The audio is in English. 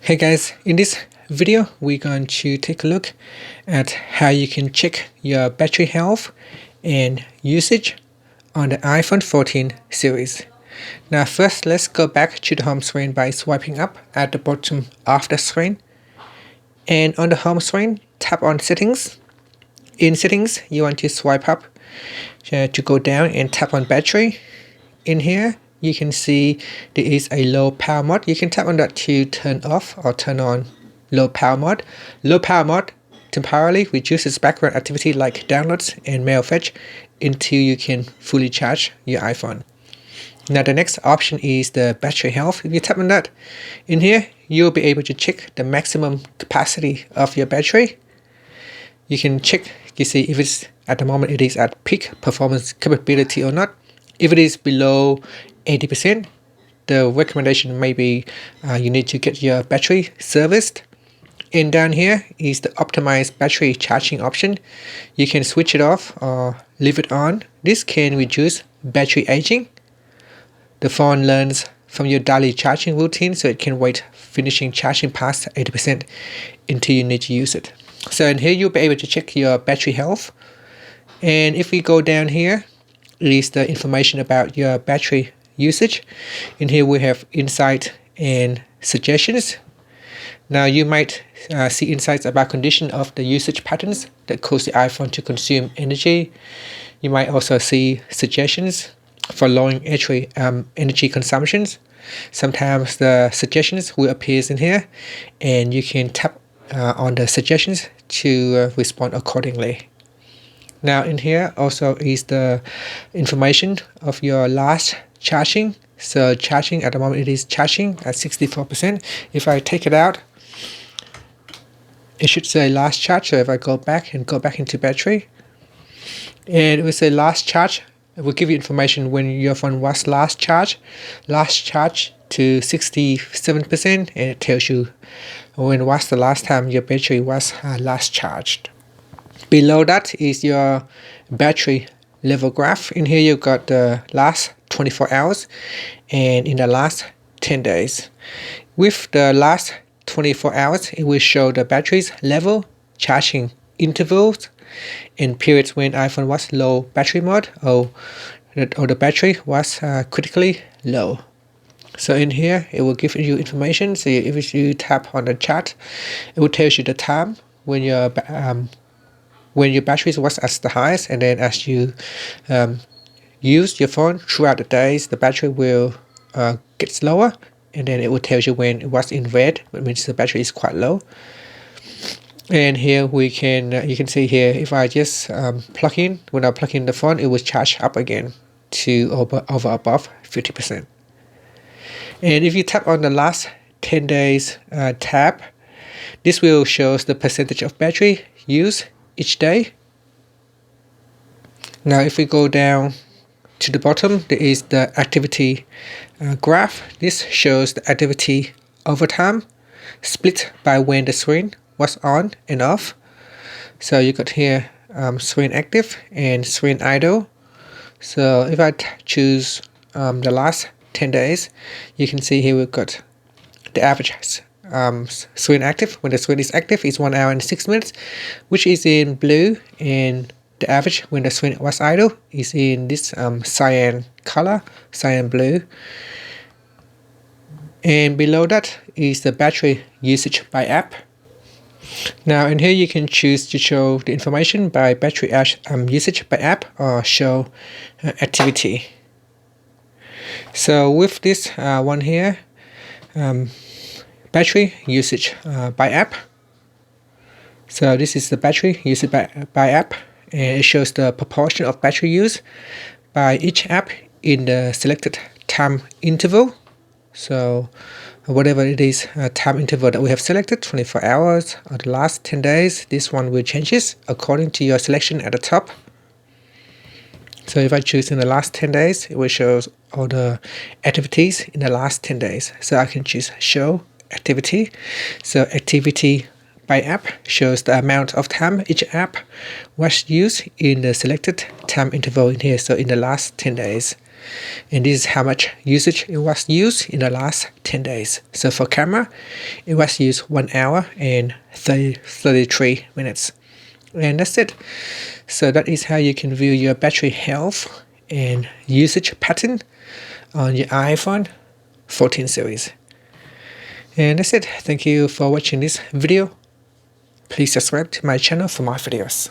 Hey guys, in this video we're going to take a look at how you can check your battery health and usage on the iPhone 14 series. Now first let's go back to the home screen by swiping up at the bottom of the screen, and on the home screen tap on settings. In settings you want to swipe up to go down and tap on battery. In here you can see there is a low power mode. You can tap on that to turn off or turn on low power mode. Low power mode temporarily reduces background activity like downloads and mail fetch until you can fully charge your iPhone. Now the next option is the battery health. If you tap on that, in here you'll be able to check the maximum capacity of your battery. You can check, you see if it's at the moment it is at peak performance capability or not. If it is below 80%, the recommendation may be you need to get your battery serviced. And down here is the optimized battery charging option. You can switch it off or leave it on. This can reduce battery aging. The phone learns from your daily charging routine, so it can wait finishing charging past 80% until you need to use it. So in here you'll be able to check your battery health. And if we go down here, it is the information about your battery usage. In here we have insight and suggestions. Now you might see insights about condition of the usage patterns that cause the iPhone to consume energy. You might also see suggestions for lowering energy consumptions. Sometimes the suggestions will appear in here, and you can tap on the suggestions to respond accordingly. Now in here also is the information of your last charging. So charging at the moment, it is charging at 64%. If I take it out, it should say last charge. So if I go back into battery, and it will say last charge, it will give you information when your phone was last charged to 67%, and it tells you when was the last time your battery was last charged. Below that is your battery level graph. In here you've got the last 24 hours and in the last 10 days. With the last 24 hours, it will show the battery's level, charging intervals, and periods when iPhone was low battery mode or the battery was critically low. So in here it will give you information. So if you tap on the chart, it will tell you the time when your battery was at the highest, and then as you use your phone throughout the days, the battery will get slower, and then it will tell you when it was in red, which means the battery is quite low. And here we can you can see here, if I just plug in, when I plug in the phone, it will charge up again to above 50%. And if you tap on the last 10 days tab, this will show the percentage of battery use each day. Now if we go down to the bottom, there is the activity graph. This shows the activity over time split by when the screen was on and off. So you got here screen active and screen idle. So if I choose the last 10 days, you can see here we've got the average screen active. When the screen is active is 1 hour and 6 minutes, which is in blue, and the average when the screen was idle is in this cyan color, cyan blue. And below that is the battery usage by app. Now in here you can choose to show the information by battery usage by app or show activity. So with this one here, battery usage by app. So this is the battery usage by app, and it shows the proportion of battery use by each app in the selected time interval. So whatever it is, time interval that we have selected, 24 hours or the last 10 days, this one will changes according to your selection at the top. So if I choose in the last 10 days, it will show all the activities in the last 10 days. So I can choose show activity. So activity by app shows the amount of time each app was used in the selected time interval in here. So in the last 10 days. And this is how much usage it was used in the last 10 days. So for camera, it was used 1 hour and 33 minutes. And that's it. So that is how you can view your battery health and usage pattern on your iPhone 14 series. And that's it. Thank you for watching this video. Please subscribe to my channel for more videos.